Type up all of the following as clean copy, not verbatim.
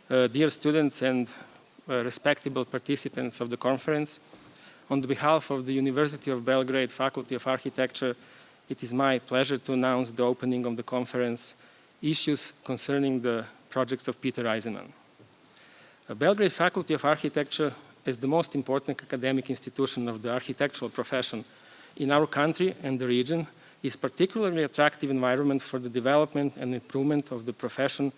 dear students and respectable participants of the conference. On behalf of the University of Belgrade Faculty of Architecture, it is my pleasure to announce the opening of the conference, Issues Concerning the Projects of Petar Eisenman. The Belgrade Faculty of Architecture is the most important academic institution of the architectural profession in our country and the region, is particularly attractive environment for the development and improvement of the profession,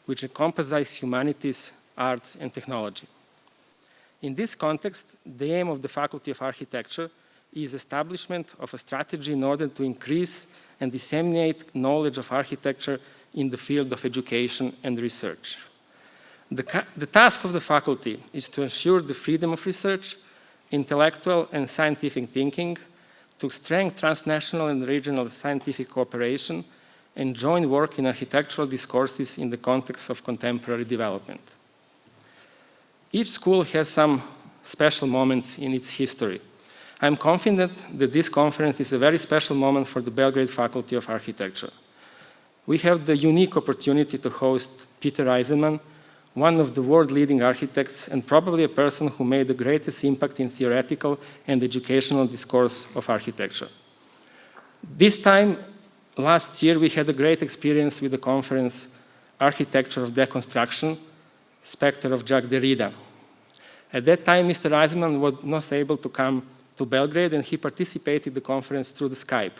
which encompasses humanities, arts, and technology. In this context, the aim of the Faculty of Architecture is establishment of a strategy in order to increase and disseminate knowledge of architecture in the field of education and research. The task of the faculty is to ensure the freedom of research, intellectual and scientific thinking, to strengthen transnational and regional scientific cooperation, and joint work in architectural discourses in the context of contemporary development. Each school has some special moments in its history. I am confident that this conference is a very special moment for the Belgrade Faculty of Architecture. We have the unique opportunity to host Petar Eisenman, one of the world-leading architects and probably a person who made the greatest impact in theoretical and educational discourse of architecture. This time, last year, we had a great experience with the conference Architecture of Deconstruction, Spectre of Jacques Derrida. At that time, Mr. Eisenman was not able to come to Belgrade, and he participated in the conference through the Skype.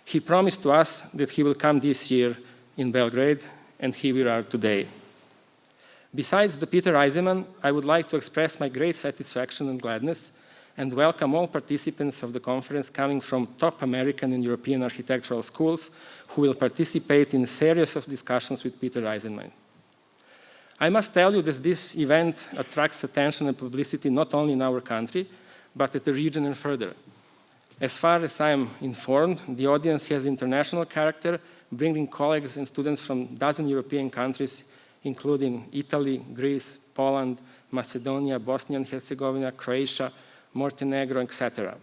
He promised to us that he will come this year in Belgrade, and here we are today. Besides the Petar Eisenman, I would like to express my great satisfaction and gladness and welcome all participants of the conference coming from top American and European architectural schools who will participate in a series of discussions with Petar Eisenman. I must tell you that this event attracts attention and publicity not only in our country, but at the region and further. As far as I am informed, the audience has international character, bringing colleagues and students from a dozen European countries, including Italy, Greece, Poland, Macedonia, Bosnia and Herzegovina, Croatia, Montenegro, etc.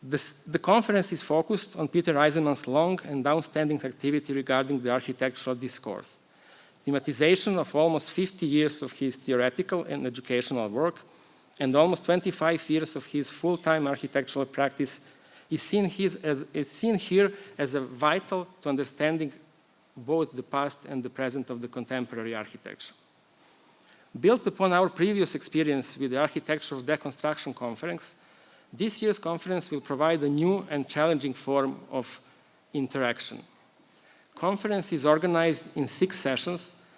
The conference is focused on Petar Eisenman's long and outstanding activity regarding the architectural discourse. Thematization of almost 50 years of his theoretical and educational work and almost 25 years of his full-time architectural practice is seen here as a vital to understanding both the past and the present of the contemporary architecture. Built upon our previous experience with the Architecture of Deconstruction conference, this year's conference will provide a new and challenging form of interaction. Conference is organized in 6 sessions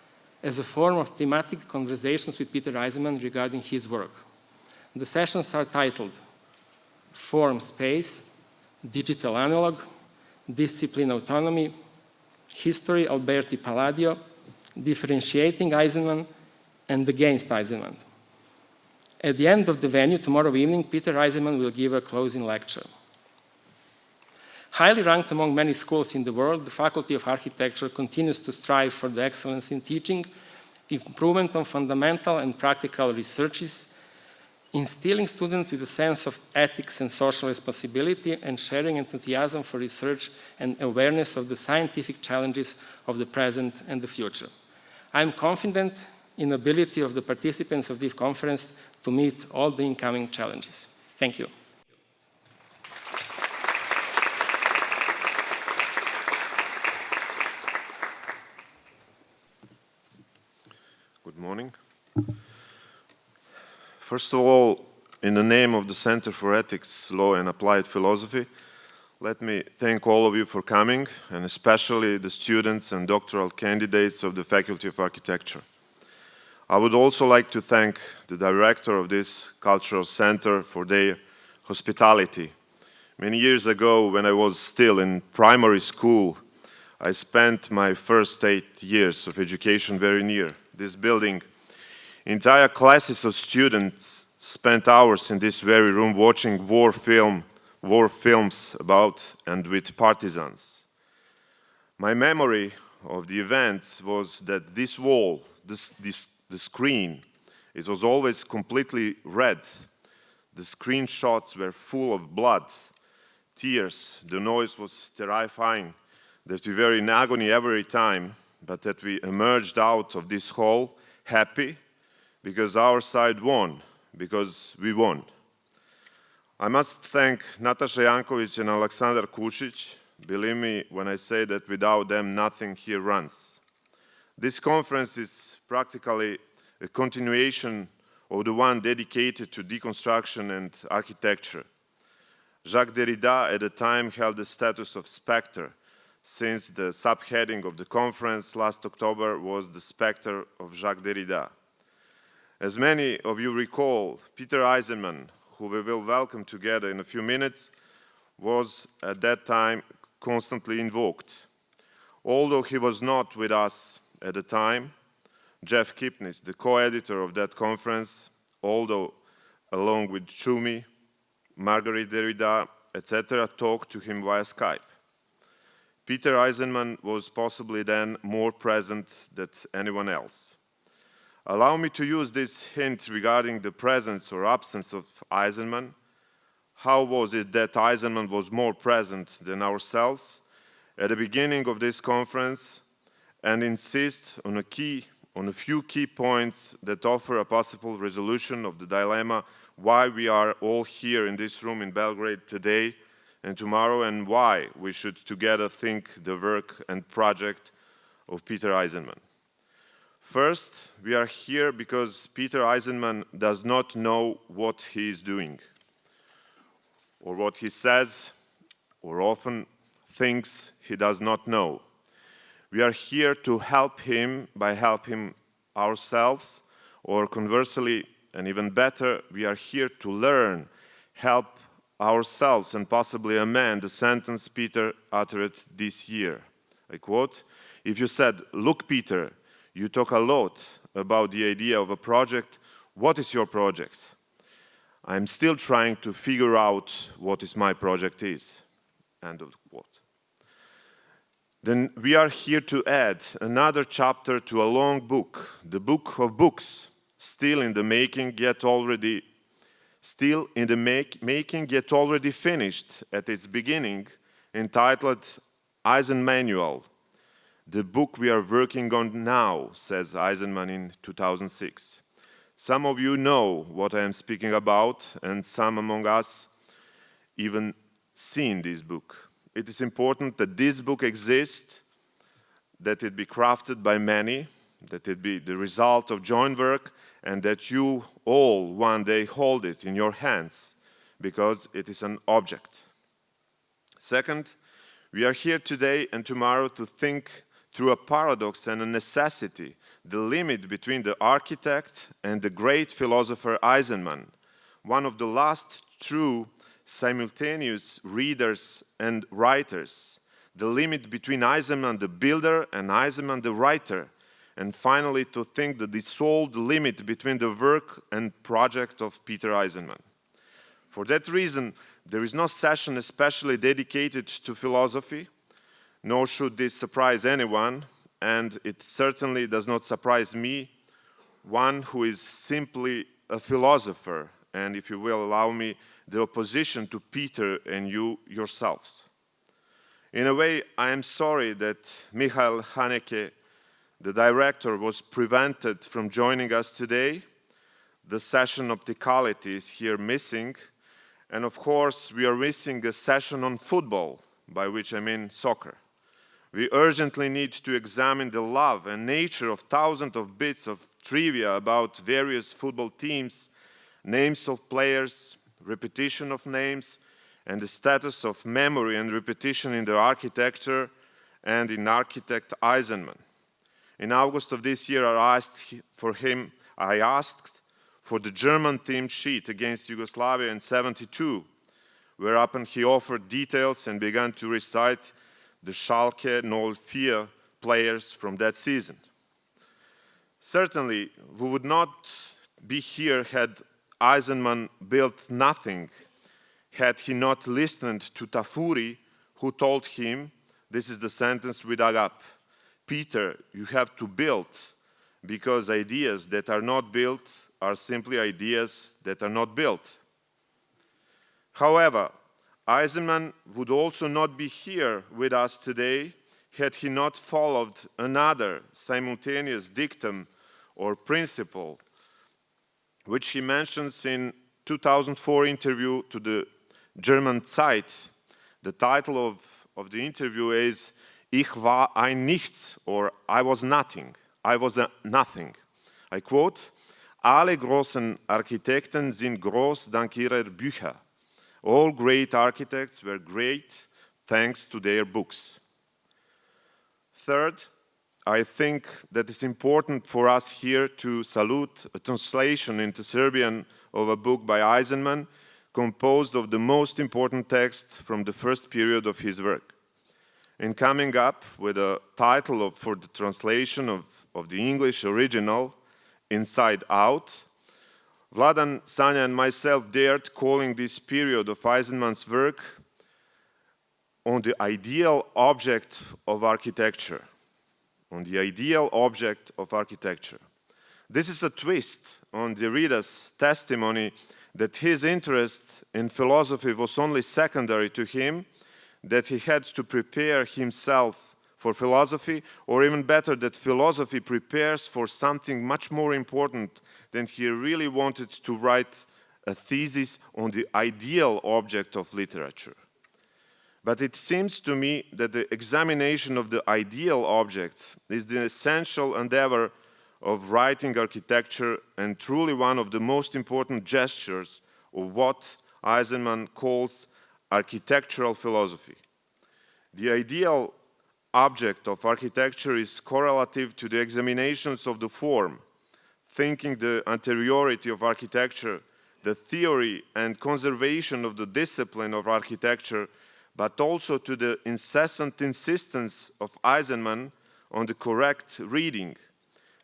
as a form of thematic conversations with Petar Eisenman regarding his work. The sessions are titled Form Space, Digital Analog, Discipline Autonomy, History Alberti Palladio, Differentiating Eisenman, and Against Eisenman. At the end of the venue, tomorrow evening, Petar Eisenman will give a closing lecture. Highly ranked among many schools in the world, the Faculty of Architecture continues to strive for the excellence in teaching, improvement on fundamental and practical researches, instilling students with a sense of ethics and social responsibility, and sharing enthusiasm for research and awareness of the scientific challenges of the present and the future. I am confident in the ability of the participants of this conference to meet all the incoming challenges. Thank you. Good morning. First of all, in the name of the Center for Ethics, Law and Applied Philosophy, let me thank all of you for coming, and especially the students and doctoral candidates of the Faculty of Architecture. I would also like to thank the director of this cultural center for their hospitality. Many years ago, when I was still in primary school, I spent my first 8 years of education very near this building. Entire classes of students spent hours in this very room watching war films about and with partisans. My memory of the events was that this wall, the screen, it was always completely red. The screenshots were full of blood, tears. The noise was terrifying, that we were in agony every time but that we emerged out of this hall happy because our side won, because we won. I must thank Nataša Janković and Aleksandar Kušić. Believe me when I say that without them nothing here runs. This conference is practically a continuation of the one dedicated to deconstruction and architecture. Jacques Derrida at the time held the status of spectre, since the subheading of the conference last October was the spectre of Jacques Derrida. As many of you recall, Peter Eisenman, who we will welcome together in a few minutes, was at that time constantly invoked. Although he was not with us at the time, Jeff Kipnis, the co-editor of that conference, although along with Schumi, Marguerite Derrida, etc., talked to him via Skype. Peter Eisenman was possibly then more present than anyone else. Allow me to use this hint regarding the presence or absence of Eisenman. How was it that Eisenman was more present than ourselves at the beginning of this conference, and insist on a few key points that offer a possible resolution of the dilemma why we are all here in this room in Belgrade today and tomorrow, and why we should together think the work and project of Peter Eisenman. First, we are here because Peter Eisenman does not know what he is doing, or what he says, or often thinks he does not know. We are here to help him by helping ourselves, or conversely, and even better, we are here to learn, help ourselves, and possibly amend the sentence Peter uttered this year. I quote, "If you said, 'Look, Peter, you talk a lot about the idea of a project. What is your project?' I'm still trying to figure out what my project is." End of the quote. Then we are here to add another chapter to a long book, the book of books, still in the making, yet already finished at its beginning, entitled Eisenman Manual, the book we are working on now, says Eisenman in 2006. Some of you know what I am speaking about, and some among us even seen this book. It is important that this book exists, that it be crafted by many, that it be the result of joint work, and that you all one day hold it in your hands, because it is an object. Second, we are here today and tomorrow to think through a paradox and a necessity, the limit between the architect and the great philosopher Eisenman, one of the last true simultaneous readers and writers, the limit between Eisenman the builder and Eisenman the writer, and finally to think the dissolved limit between the work and project of Peter Eisenman. For that reason, there is no session especially dedicated to philosophy, nor should this surprise anyone, and it certainly does not surprise me, one who is simply a philosopher, and if you will allow me, the opposition to Peter and you yourselves. In a way, I am sorry that Michael Haneke, the director, was prevented from joining us today. The session opticality is here missing, and of course we are missing a session on football, by which I mean soccer. We urgently need to examine the love and nature of thousands of bits of trivia about various football teams, names of players, repetition of names, and the status of memory and repetition in their architecture and in architect Eisenman. In August of this year, I asked for the German team sheet against Yugoslavia in '72, whereupon he offered details and began to recite the Schalke 04 players from that season. Certainly, we would not be here had Eisenman built nothing, had he not listened to Tafuri, who told him, this is the sentence we dug up, "Peter, you have to build, because ideas that are not built are simply ideas that are not built." However, Eisenman would also not be here with us today had he not followed another simultaneous dictum or principle, which he mentions in 2004 interview to the German Zeit. The title of the interview is Ich war ein Nichts, or I was nothing. I was a nothing. I quote, Alle großen Architekten sind groß dank ihrer Bücher. All great architects were great thanks to their books. Third, I think that it's important for us here to salute a translation into Serbian of a book by Eisenman, composed of the most important text from the first period of his work. In coming up with a title for the translation of the English original, Inside Out, Vladan, Sanja and myself dared calling this period of Eisenman's work on the ideal object of architecture. On the ideal object of architecture. This is a twist on Derrida's testimony that his interest in philosophy was only secondary to him, that he had to prepare himself for philosophy, or even better, that philosophy prepares for something much more important than he really wanted to write a thesis on the ideal object of literature. But it seems to me that the examination of the ideal object is the essential endeavor of writing architecture and truly one of the most important gestures of what Eisenman calls architectural philosophy. The ideal object of architecture is correlative to the examinations of the form, thinking the anteriority of architecture, the theory and conservation of the discipline of architecture, but also to the incessant insistence of Eisenman on the correct reading.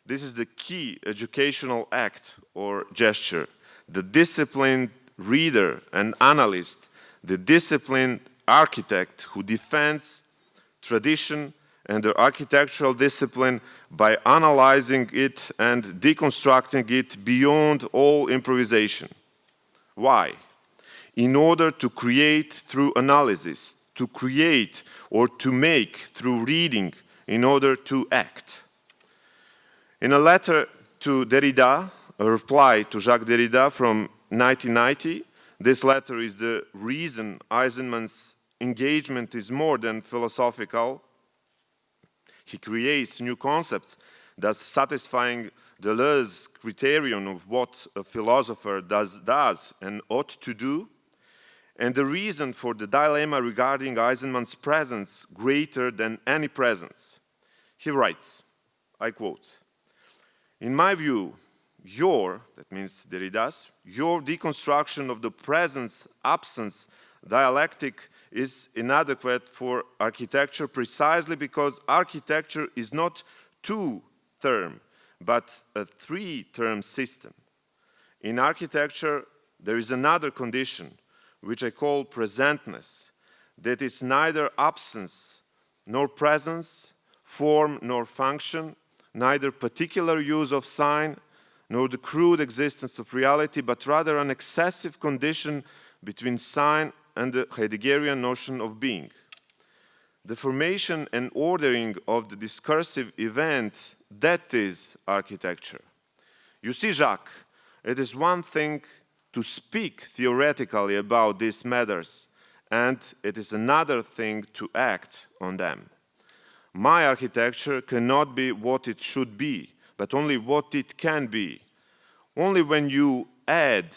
This is the key educational act or gesture. The disciplined reader and analyst, the disciplined architect who defends tradition and the architectural discipline by analyzing it and deconstructing it beyond all improvisation. Why? In order to create through analysis, to create or to make through reading, in order to act. In a letter to Derrida, a reply to Jacques Derrida from 1990, this letter is the reason Eisenman's engagement is more than philosophical. He creates new concepts, thus satisfying Deleuze's criterion of what a philosopher does and ought to do. And the reason for the dilemma regarding Eisenman's presence greater than any presence. He writes, I quote, in my view, that means Derrida's, your deconstruction of the presence-absence dialectic is inadequate for architecture precisely because architecture is not two-term, but a three-term system. In architecture, there is another condition, which I call presentness, that is neither absence nor presence, form nor function, neither particular use of sign nor the crude existence of reality, but rather an excessive condition between sign and the Heideggerian notion of being. The formation and ordering of the discursive event, that is architecture. You see, Jacques, it is one thing to speak theoretically about these matters, and it is another thing to act on them. My architecture cannot be what it should be, but only what it can be. Only when you add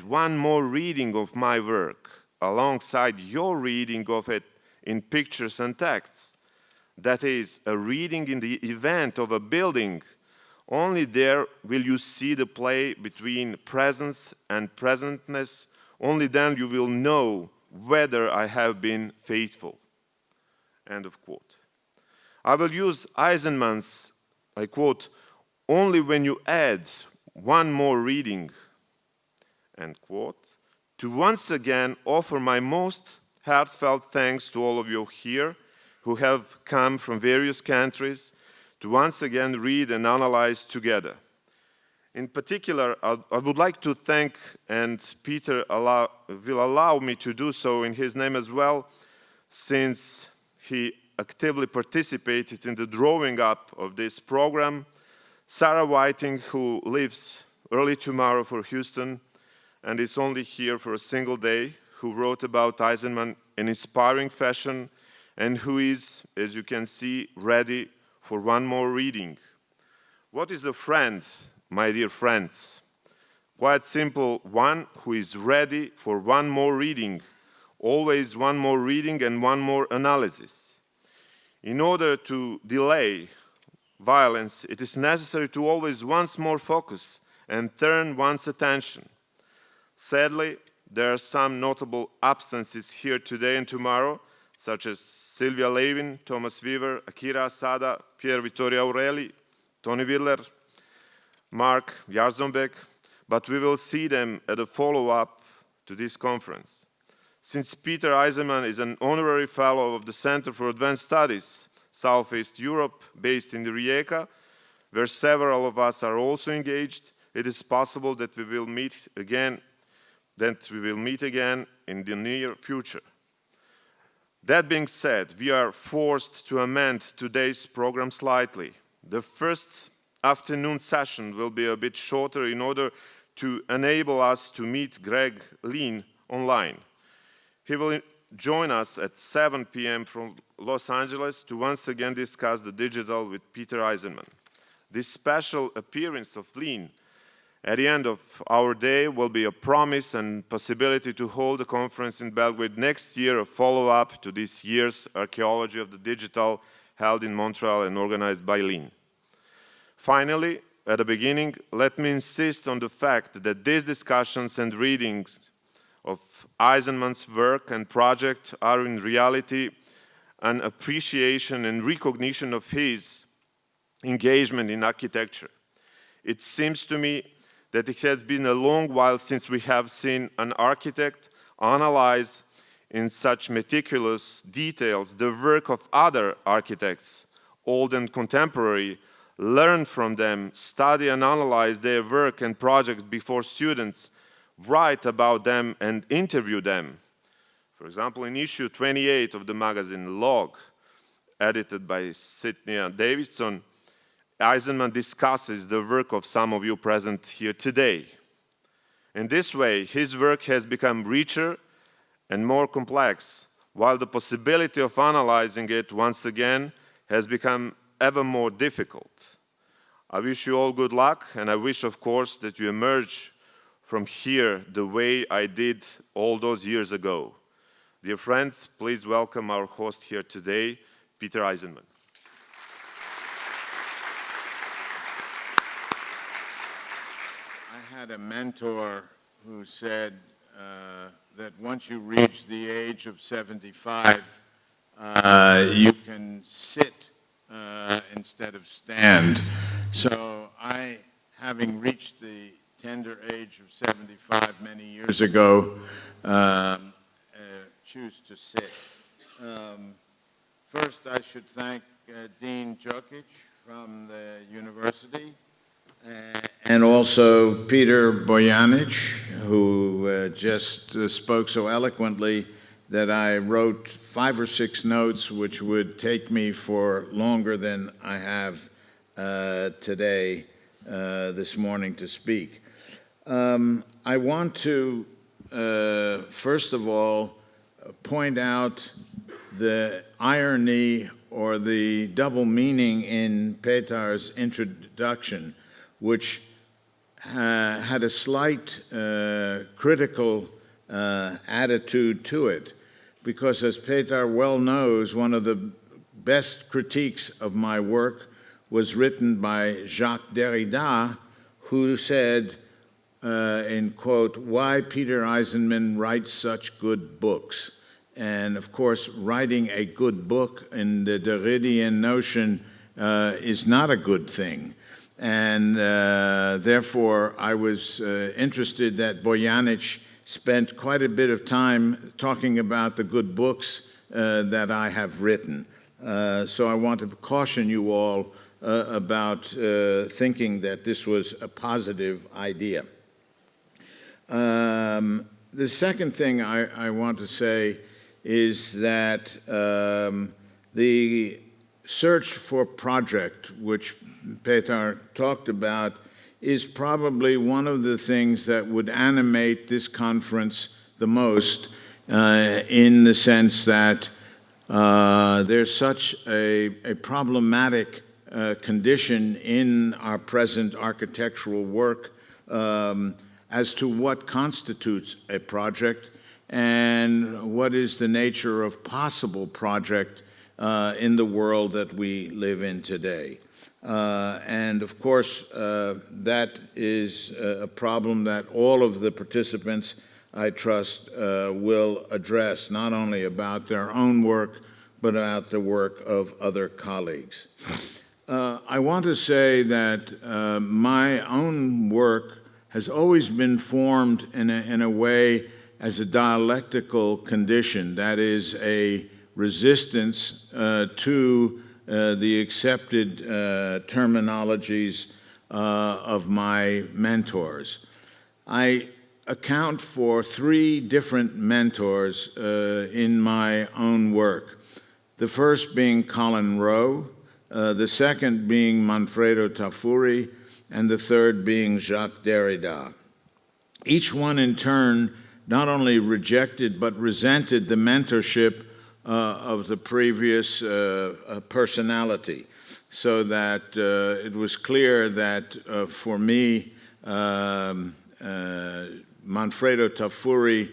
one more reading of my work alongside your reading of it in pictures and texts, that is, a reading in the event of a building, only there will you see the play between presence and presentness. Only then you will know whether I have been faithful. End of quote. I will use Eisenman's, I quote, only when you add one more reading, end quote, to once again offer my most heartfelt thanks to all of you here who have come from various countries to once again read and analyze together. In particular, I would like to thank, and Peter will allow me to do so in his name as well, since he actively participated in the drawing up of this program, Sarah Whiting, who lives early tomorrow for Houston and is only here for a single day, who wrote about Eisenman in inspiring fashion and who is, as you can see, ready for one more reading. What is a friend, my dear friends? Quite simple, one who is ready for one more reading, always one more reading and one more analysis. In order to delay violence, it is necessary to always once more focus and turn one's attention. Sadly, there are some notable absences here today and tomorrow, such as Sylvia Levin, Thomas Weaver, Akira Asada, Pierre Vittorio Aureli, Tony Willer, Mark Jarzonbeck, but we will see them at a follow-up to this conference. Since Peter Eisenman is an honorary fellow of the Center for Advanced Studies, Southeast Europe, based in the Rijeka, where several of us are also engaged, it is possible that we will meet again in the near future. That being said, we are forced to amend today's program slightly. The first afternoon session will be a bit shorter in order to enable us to meet Greg Lean online. He will join us at 7 p.m. from Los Angeles to once again discuss the digital with Peter Eisenman. This special appearance of Lean at the end of our day will be a promise and possibility to hold a conference in Belgrade next year, a follow-up to this year's Archaeology of the Digital held in Montreal and organized by Lean. Finally, at the beginning, let me insist on the fact that these discussions and readings of Eisenman's work and project are in reality an appreciation and recognition of his engagement in architecture. It seems to me that it has been a long while since we have seen an architect analyze in such meticulous details the work of other architects, old and contemporary, learn from them, study and analyze their work and projects before students, write about them and interview them. For example, in issue 28 of the magazine Log, edited by Sydney Davidson, Eisenman discusses the work of some of you present here today. In this way, his work has become richer and more complex, while the possibility of analyzing it once again has become ever more difficult. I wish you all good luck, and I wish, of course, that you emerge from here the way I did all those years ago. Dear friends, please welcome our host here today, Peter Eisenman. I had a mentor who said that once you reach the age of 75, you can sit instead of stand. So I, having reached the tender age of 75 many years ago, choose to sit. First, I should thank Dean Djokić from the university, and also Peter Bojanić, who just spoke so eloquently that I wrote 5 or 6 notes which would take me for longer than I have today, this morning, to speak. I want to, first of all, point out the irony or the double meaning in Petar's introduction, which had a slight critical attitude to it, because as Petar well knows, one of the best critiques of my work was written by Jacques Derrida, who said, in quote, "Why Peter Eisenman writes such good books." And of course, writing a good book in the Derridian notion is not a good thing. And therefore, I was interested that Bojanić spent quite a bit of time talking about the good books that I have written. So I want to caution you all about thinking that this was a positive idea. The second thing I want to say is that The search for project, which Petar talked about, is probably one of the things that would animate this conference the most, in the sense that there's such a problematic condition in our present architectural work as to what constitutes a project and what is the nature of possible project in the world that we live in today. And of course, that is a problem that all of the participants, I trust, will address, not only about their own work, but about the work of other colleagues. I want to say that my own work has always been formed in a way as a dialectical condition, that is, a resistance to the accepted terminologies of my mentors. I account for three different mentors in my own work. The first being Colin Rowe, the second being Manfredo Tafuri, and the third being Jacques Derrida. Each one in turn not only rejected but resented the mentorship of the previous personality, so that it was clear that for me, Manfredo Tafuri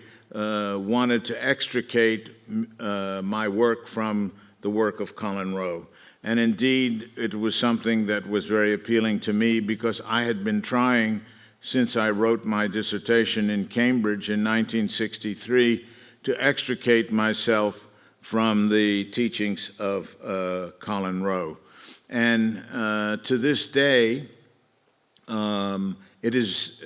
wanted to extricate my work from the work of Colin Rowe. And indeed, it was something that was very appealing to me because I had been trying, since I wrote my dissertation in Cambridge in 1963, to extricate myself from the teachings of Colin Rowe. And to this day, it is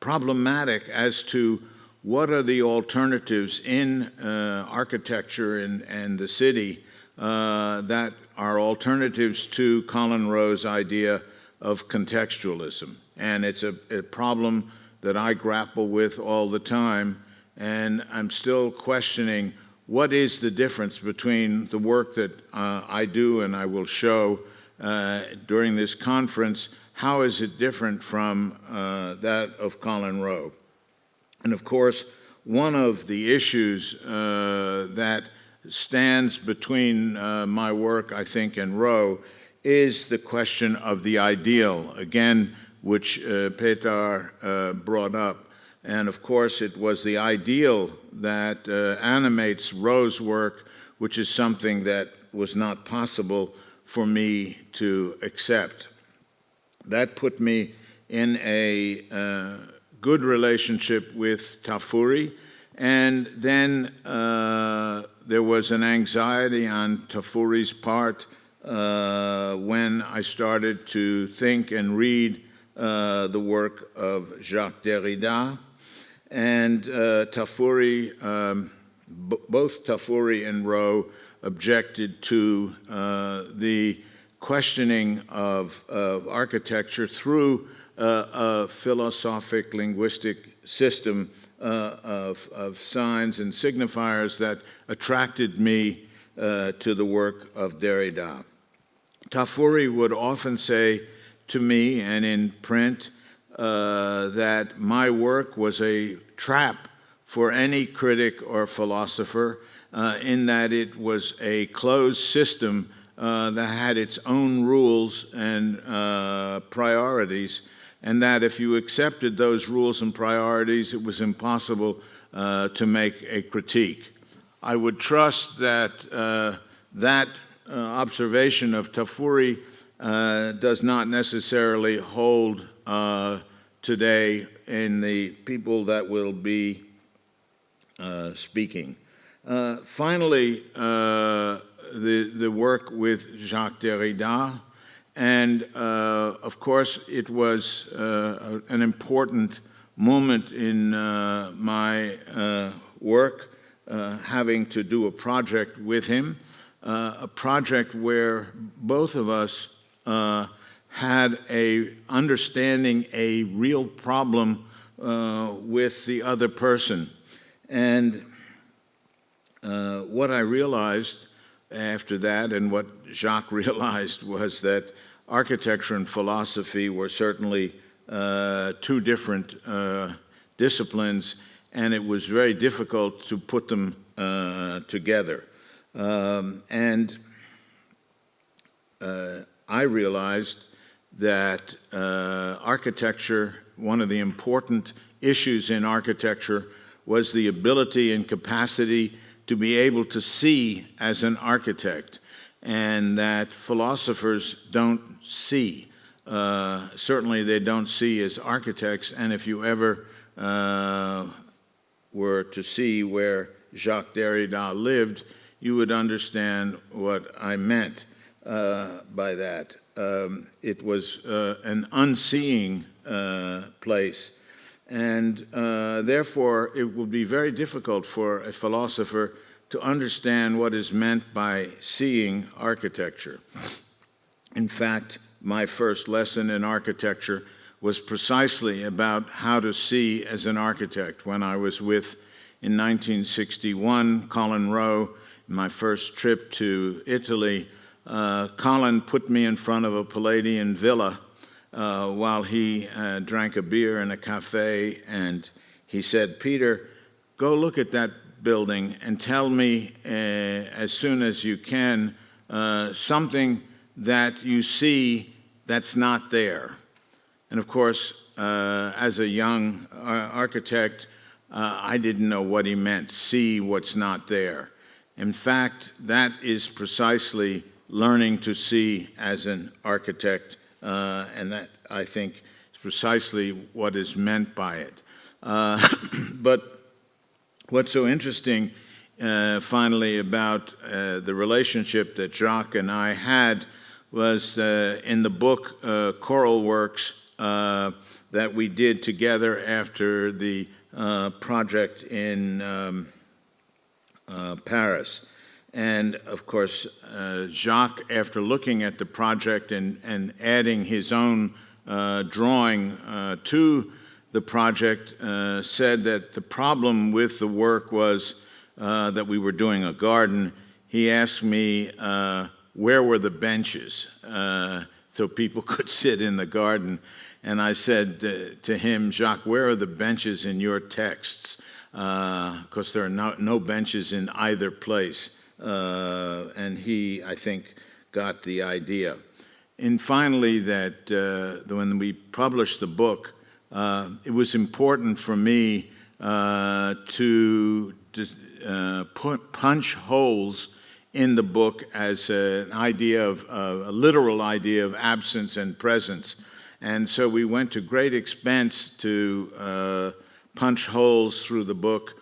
problematic as to what are the alternatives in architecture and the city that are alternatives to Colin Rowe's idea of contextualism. And it's a problem that I grapple with all the time, and I'm still questioning what is the difference between the work that I do and I will show during this conference. How is it different from that of Colin Rowe? And of course, one of the issues that stands between my work, I think, and Rowe is the question of the ideal, again, which Petar brought up. And of course, it was the ideal that animates Rowe's work, which is something that was not possible for me to accept. That put me in a good relationship with Tafuri, and then there was an anxiety on Tafuri's part when I started to think and read the work of Jacques Derrida. And Tafuri, both Tafuri and Rowe objected to the questioning of architecture through a philosophic linguistic system of signs and signifiers that attracted me to the work of Derrida. Tafuri would often say to me and in print that my work was a trap for any critic or philosopher, in that it was a closed system that had its own rules and priorities, and that if you accepted those rules and priorities, it was impossible to make a critique. I would trust that that observation of Tafuri does not necessarily hold today in the people that will be speaking. Finally, the work with Jacques Derrida, and of course it was an important moment in my work, having to do a project with him, a project where both of us had understanding a real problem with the other person. And what I realized after that, and what Jacques realized was that architecture and philosophy were certainly two different disciplines, and it was very difficult to put them together. I realized that architecture, one of the important issues in architecture was the ability and capacity to be able to see as an architect, and that philosophers don't see. Certainly they don't see as architects, and if you ever were to see where Jacques Derrida lived, you would understand what I meant by that. It was an unseeing place, and therefore it would be very difficult for a philosopher to understand what is meant by seeing architecture. In fact, my first lesson in architecture was precisely about how to see as an architect. When I was with, in 1961, Colin Rowe, my first trip to Italy, Colin put me in front of a Palladian villa while he drank a beer in a cafe, and he said, "Peter, go look at that building and tell me as soon as you can something that you see that's not there." And of course, as a young architect, I didn't know what he meant, see what's not there. In fact, that is precisely learning to see as an architect, and that, I think, is precisely what is meant by it. But what's so interesting, finally, about the relationship that Jacques and I had was in the book Choral Works that we did together after the project in Paris. And of course, Jacques, after looking at the project and adding his own drawing to the project, said that the problem with the work was that we were doing a garden. He asked me where were the benches so people could sit in the garden. And I said to him, "Jacques, where are the benches in your texts? Because there are no benches in either place." And he, I think, got the idea. And finally, that when we published the book, it was important for me to punch holes in the book as an idea of a literal idea of absence and presence. And so we went to great expense to punch holes through the book,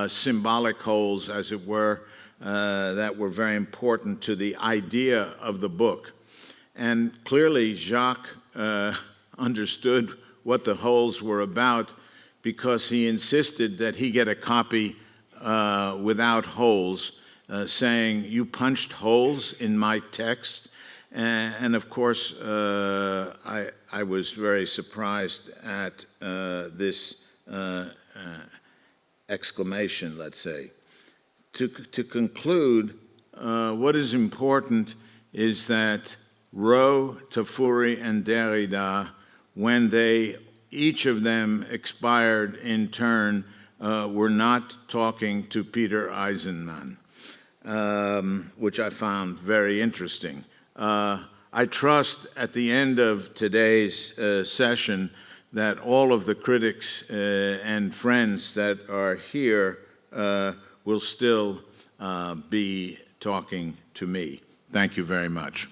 symbolic holes, as it were, that were very important to the idea of the book. And clearly Jacques understood what the holes were about, because he insisted that he get a copy without holes, saying, "You punched holes in my text." And of course, I was very surprised at this exclamation, let's say. To conclude, what is important is that Rowe, Tafuri, and Derrida, when they, each of them expired in turn, were not talking to Peter Eisenman, which I found very interesting. I trust at the end of today's session that all of the critics and friends that are here will still be talking to me. Thank you very much.